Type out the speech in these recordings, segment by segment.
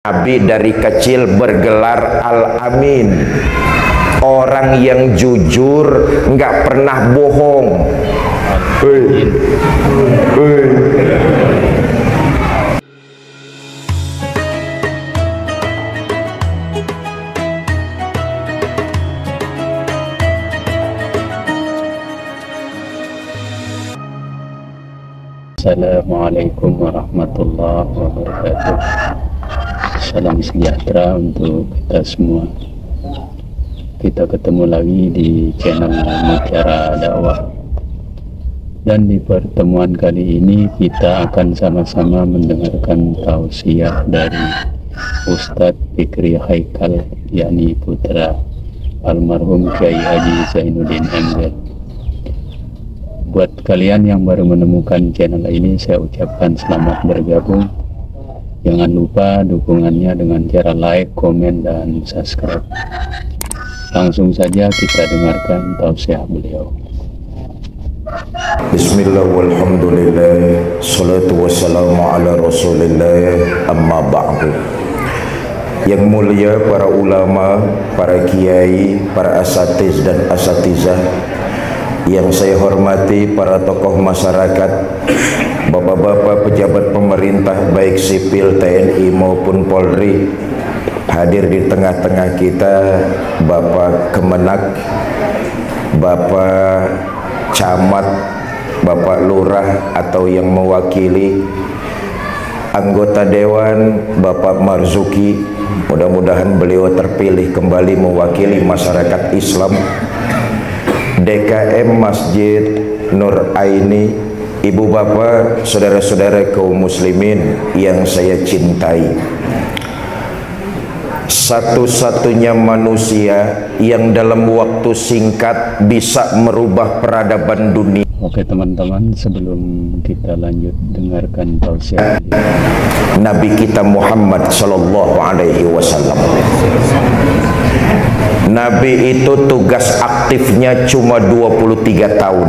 Nabi dari kecil bergelar Al-Amin, orang yang jujur, nggak pernah bohong. Assalamualaikum warahmatullahi wabarakatuh. Salam sejahtera untuk kita semua. Kita ketemu lagi di channel Mutiara Dakwah. Dan di pertemuan kali ini kita akan sama-sama mendengarkan tausiah dari Ustadz Fikri Haikal, yakni putra almarhum Kiai Haji Zainuddin MZ. Buat kalian yang baru menemukan channel ini, saya ucapkan selamat bergabung. Jangan lupa dukungannya dengan cara like, komen, dan subscribe. Langsung saja kita dengarkan tausiah beliau. Bismillah walhamdulillah, salatu wassalamu ala rasulillah, amma ba'du. Yang mulia para ulama, para kiai, para asatiz dan asatizah, yang saya hormati para tokoh masyarakat, bapak-bapak pejabat pemerintah baik sipil, TNI maupun Polri, hadir di tengah-tengah kita Bapak Kemenak, Bapak Camat, Bapak Lurah atau yang mewakili, anggota Dewan Bapak Marzuki, mudah-mudahan beliau terpilih kembali mewakili masyarakat Islam, DKM Masjid Nur Aini, ibu bapak, saudara-saudara kaum muslimin yang saya cintai. Satu-satunya manusia yang dalam waktu singkat bisa merubah peradaban dunia. Oke teman-teman, sebelum kita lanjut dengarkan tausiah Nabi kita Muhammad Sallallahu Alaihi Wasallam. Nabi itu tugas aktifnya cuma 23 tahun.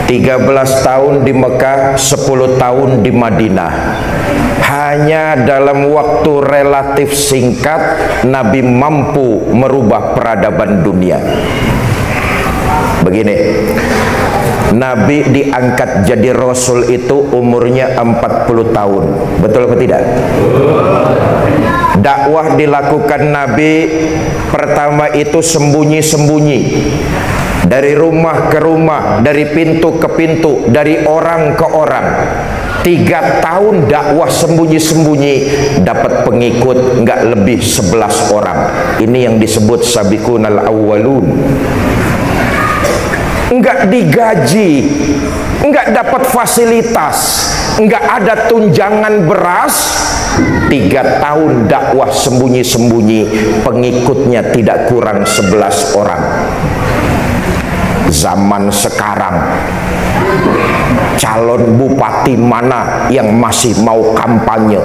13 tahun di Mekah, 10 tahun di Madinah. Hanya dalam waktu relatif singkat Nabi mampu merubah peradaban dunia. Begini, Nabi diangkat jadi Rasul itu umurnya 40 tahun. Betul atau tidak? Dakwah dilakukan Nabi pertama itu sembunyi-sembunyi, dari rumah ke rumah, dari pintu ke pintu, dari orang ke orang. 3 tahun dakwah sembunyi-sembunyi, dapat pengikut nggak lebih 11 orang. Ini yang disebut sabiqunal awwalun. Enggak digaji, enggak dapat fasilitas, enggak ada tunjangan beras. 3 tahun dakwah sembunyi-sembunyi, pengikutnya tidak kurang 11 orang. Zaman sekarang, calon bupati mana yang masih mau kampanye?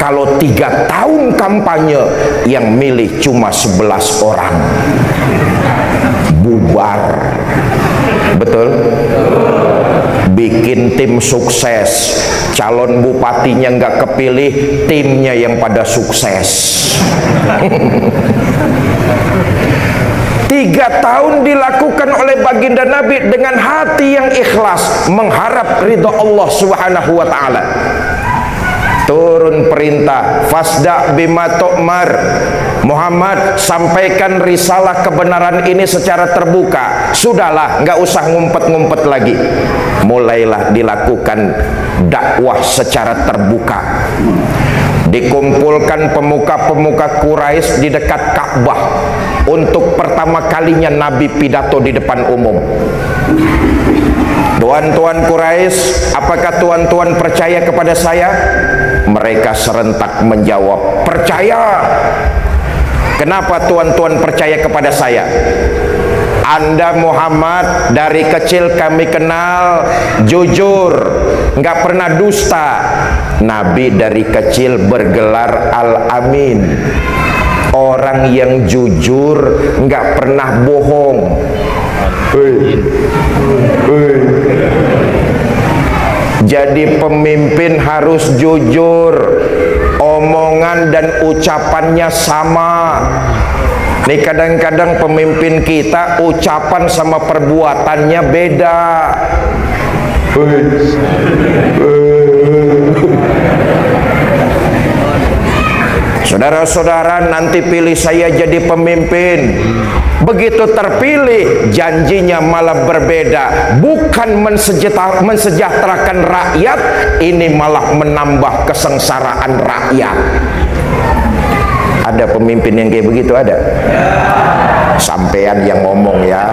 Kalau 3 tahun kampanye, yang milih cuma 11 orang. Bubar. Betul? Bikin tim sukses, calon bupatinya nggak kepilih, timnya yang pada sukses. 3 tahun dilakukan oleh baginda Nabi dengan hati yang ikhlas, mengharap ridha Allah Subhanahu wa ta'ala. Turun perintah, fasda bima tu'mar. Muhammad, sampaikan risalah kebenaran ini secara terbuka. Sudahlah, nggak usah ngumpet-ngumpet lagi. Mulailah dilakukan dakwah secara terbuka. Dikumpulkan pemuka-pemuka Quraisy di dekat Ka'bah. Untuk pertama kalinya Nabi pidato di depan umum. Tuan-tuan Quraisy, apakah tuan-tuan percaya kepada saya? Mereka serentak menjawab, percaya. Kenapa tuan-tuan percaya kepada saya? Anda Muhammad dari kecil kami kenal jujur, nggak pernah dusta. Nabi dari kecil bergelar Al-Amin, orang yang jujur, nggak pernah bohong. Jadi pemimpin harus jujur, omongan dan ucapannya sama. Nih kadang-kadang pemimpin kita ucapan sama perbuatannya beda. Saudara-saudara, nanti pilih saya jadi pemimpin. Begitu terpilih, janjinya malah berbeda. Bukan mensejahterakan rakyat, ini malah menambah kesengsaraan rakyat. Ada pemimpin yang kayak begitu, ada? Sampean yang ngomong ya.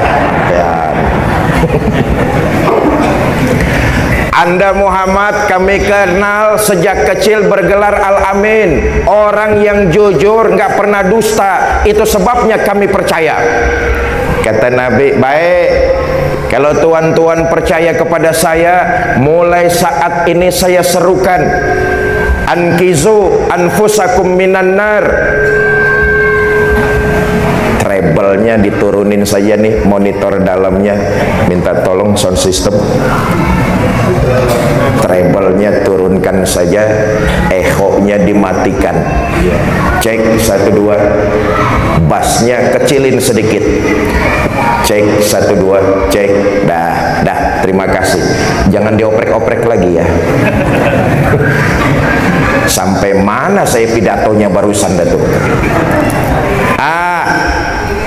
Anda Muhammad kami kenal sejak kecil bergelar Al-Amin, orang yang jujur, nggak pernah dusta. Itu sebabnya kami percaya. Kata Nabi, baik, kalau tuan-tuan percaya kepada saya, mulai saat ini saya serukan, ankizu anfusakum minan nar. Treble-nya diturunin saja nih, monitor dalamnya, minta tolong sound system. Treble-nya turunkan saja, echo-nya dimatikan. Cek 1 2. Bass-nya kecilin sedikit. Cek 1 2, cek. Dah, terima kasih. Jangan dioprek-oprek lagi ya. Sampai mana saya pidatonya barusan dah tuh.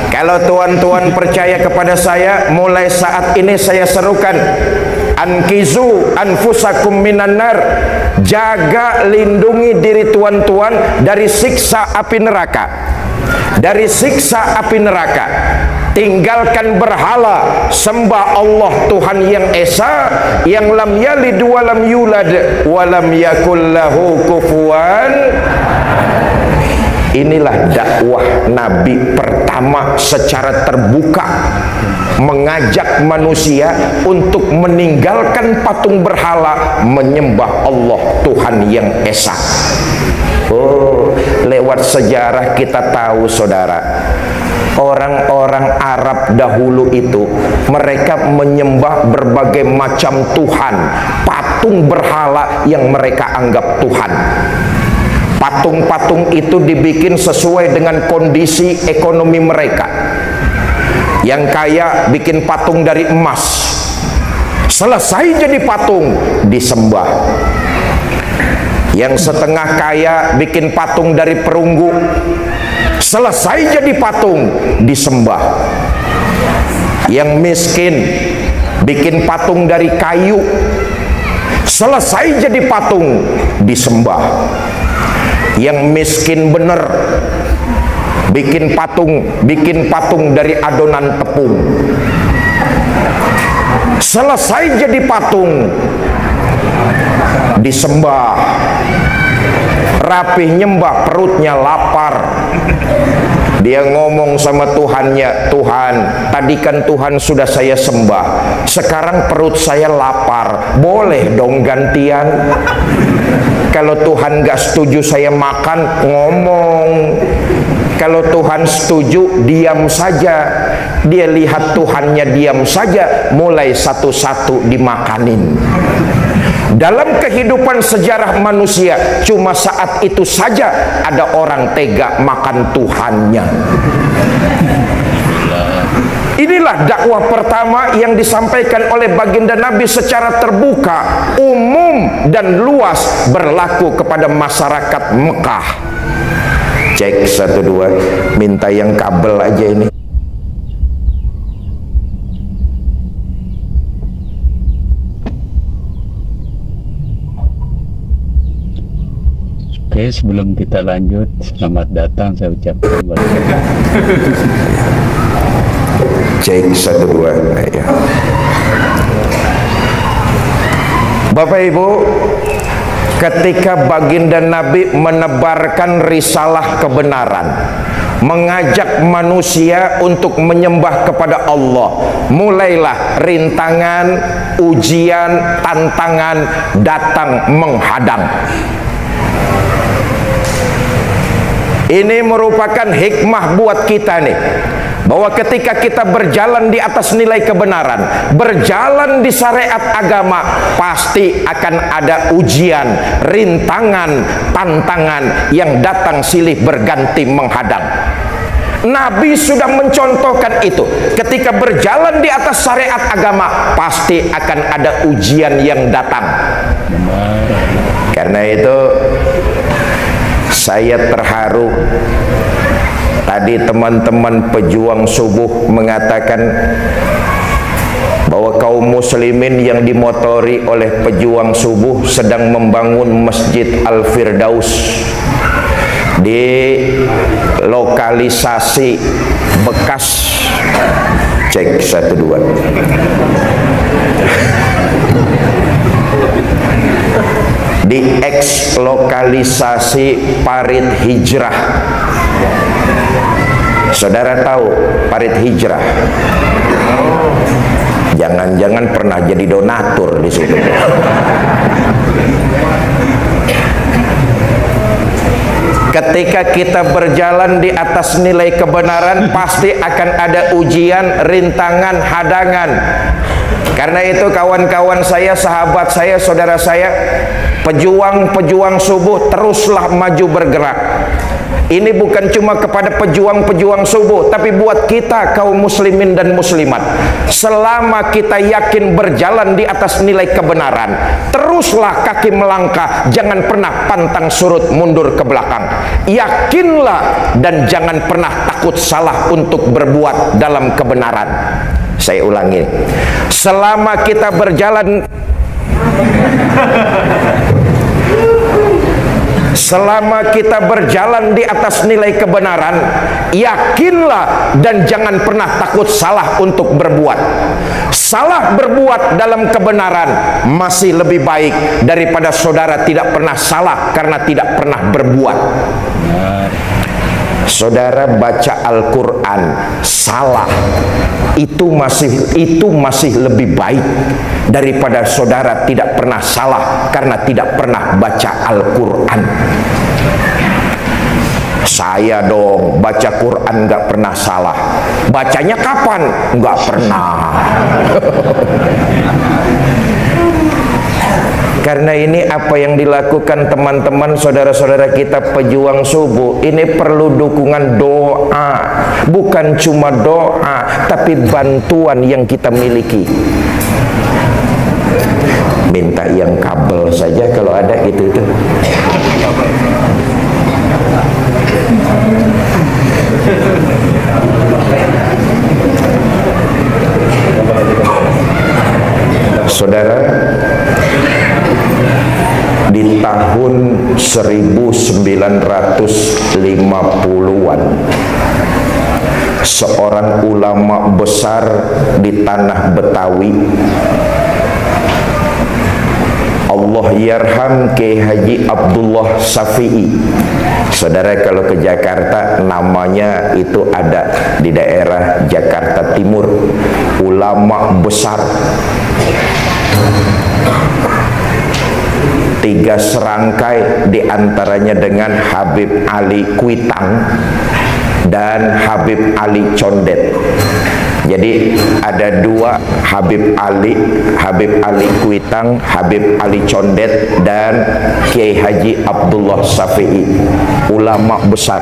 Kalau tuan-tuan percaya kepada saya, mulai saat ini saya serukan, ankizu anfusakum minan nar. Jaga, lindungi diri tuan-tuan dari siksa api neraka. Dari siksa api neraka. Tinggalkan berhala, sembah Allah Tuhan yang Esa, yang lam yalid wa lam yulad wa lam yakul lahu kufuwan. Inilah dakwah Nabi pertama secara terbuka, mengajak manusia untuk meninggalkan patung berhala, menyembah Allah Tuhan yang Esa. Oh, lewat sejarah kita tahu saudara, orang-orang Arab dahulu itu mereka menyembah berbagai macam Tuhan, patung berhala yang mereka anggap Tuhan. Patung-patung itu dibikin sesuai dengan kondisi ekonomi mereka. Yang kaya bikin patung dari emas, selesai jadi patung disembah. Yang setengah kaya bikin patung dari perunggu, selesai jadi patung disembah. Yang miskin bikin patung dari kayu, selesai jadi patung disembah. Yang miskin bener bikin patung dari adonan tepung, selesai jadi patung disembah. Rapih nyembah, perutnya lapar, dia ngomong sama Tuhannya, Tuhan, tadi kan Tuhan sudah saya sembah, sekarang perut saya lapar, boleh dong gantian? Kalau Tuhan gak setuju saya makan, ngomong. Kalau Tuhan setuju, diam saja. Dia lihat Tuhannya diam saja, mulai satu-satu dimakanin. Dalam kehidupan sejarah manusia, cuma saat itu saja ada orang tega makan Tuhannya. Inilah dakwah pertama yang disampaikan oleh baginda Nabi secara terbuka, umum dan luas, berlaku kepada masyarakat Mekah. Cek 1 2, minta yang kabel aja ini. Oke, sebelum kita lanjut, selamat datang saya ucapkan buat Cek 1 2 ya. Bapak Ibu, ketika baginda Nabi menebarkan risalah kebenaran, mengajak manusia untuk menyembah kepada Allah, mulailah rintangan, ujian, tantangan datang menghadang. Ini merupakan hikmah buat kita nih. bahwa ketika kita berjalan di atas nilai kebenaran, berjalan di syariat agama, pasti akan ada ujian, rintangan, tantangan yang datang silih berganti menghadang. Nabi sudah mencontohkan itu. Ketika berjalan di atas syariat agama, pasti akan ada ujian yang datang. Karena itu saya terharu. Tadi teman-teman pejuang subuh mengatakan bahwa kaum muslimin yang dimotori oleh pejuang subuh sedang membangun Masjid Al-Firdaus di lokalisasi bekas, cek 12, di eks lokalisasi Parit Hijrah. Saudara tahu Parit Hijrah? Jangan-jangan pernah jadi donatur di situ. Ketika kita berjalan di atas nilai kebenaran, pasti akan ada ujian, rintangan, hadangan. Karena itu kawan-kawan saya, sahabat saya, saudara saya, pejuang-pejuang subuh, teruslah maju bergerak. Ini bukan cuma kepada pejuang-pejuang subuh, tapi buat kita kaum muslimin dan muslimat. Selama kita yakin berjalan di atas nilai kebenaran, teruslah kaki melangkah, jangan pernah pantang surut mundur ke belakang. Yakinlah dan jangan pernah takut salah untuk berbuat dalam kebenaran. Saya ulangi, selama kita berjalan di atas nilai kebenaran, yakinlah dan jangan pernah takut salah untuk berbuat. Salah berbuat dalam kebenaran masih lebih baik daripada saudara tidak pernah salah karena tidak pernah berbuat. Saudara baca Al-Quran salah, itu masih lebih baik daripada saudara tidak pernah salah karena tidak pernah baca Al-Quran. Saya dong baca Quran nggak pernah salah. Bacanya kapan? Nggak pernah. Karena ini apa yang dilakukan teman-teman saudara-saudara kita pejuang subuh, ini perlu dukungan doa. Bukan cuma doa, tapi bantuan yang kita miliki. Minta yang kabel saja kalau ada itu. Saudara, di tahun 1950-an, seorang ulama besar di tanah Betawi, Allah yarham Kiai Haji Abdullah Syafi'i. Saudara kalau ke Jakarta namanya itu ada di daerah Jakarta Timur, ulama besar. 3 serangkai diantaranya dengan Habib Ali Kuitang dan Habib Ali Condet. Jadi ada 2, Habib Ali Kuitang, Habib Ali Condet, dan Kiai Haji Abdullah Syafi'i, ulama besar.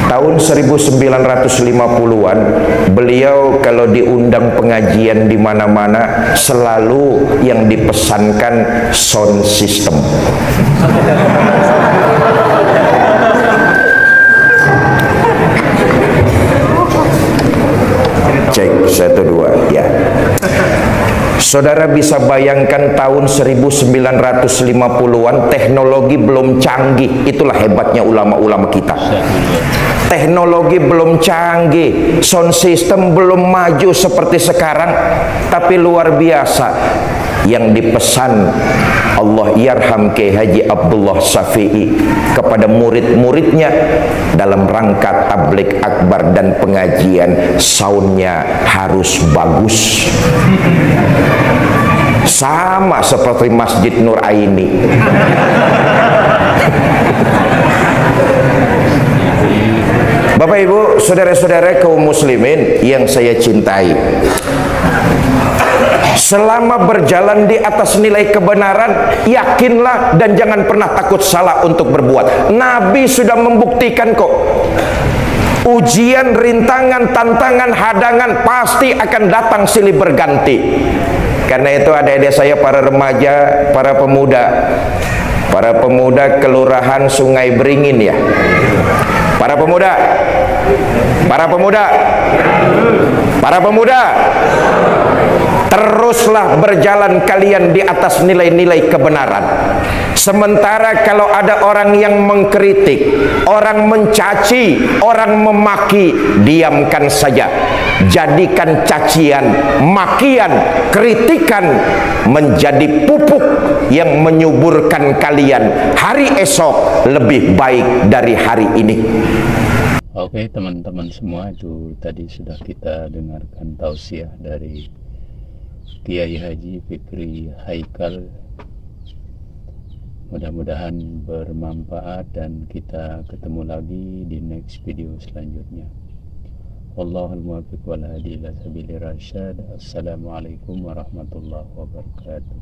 Tahun 1950-an, beliau kalau diundang pengajian di mana-mana selalu yang dipesankan sound system. Cek 1 2 ya. Saudara bisa bayangkan tahun 1950-an teknologi belum canggih. Itulah hebatnya ulama-ulama kita. Teknologi belum canggih, sound system belum maju seperti sekarang, tapi luar biasa yang dipesan Allah yarham Kiai Haji Abdullah Syafi'i kepada murid-muridnya dalam rangka tabligh akbar dan pengajian, soundnya harus bagus. Sama seperti Masjid Nur Aini. Bapak Ibu saudara-saudara kaum muslimin yang saya cintai, selama berjalan di atas nilai kebenaran, yakinlah dan jangan pernah takut salah untuk berbuat. Nabi sudah membuktikan kok. Ujian, rintangan, tantangan, hadangan pasti akan datang silih berganti. Karena itu adik-adik saya, para remaja, para pemuda kelurahan Sungai Beringin ya. Para pemuda, teruslah berjalan kalian di atas nilai-nilai kebenaran. Sementara kalau ada orang yang mengkritik, orang mencaci, orang memaki, diamkan saja. Jadikan cacian, makian, kritikan menjadi pupuk yang menyuburkan kalian hari esok lebih baik dari hari ini. Oke teman-teman semua, itu tadi sudah kita dengarkan tausiah dari Kiai Haji Fikri Haikal. Mudah-mudahan bermanfaat dan kita ketemu lagi di next video selanjutnya. Wallahul muwaffiq wal hadi ila sabilir rasyad. Assalamualaikum warahmatullahi wabarakatuh.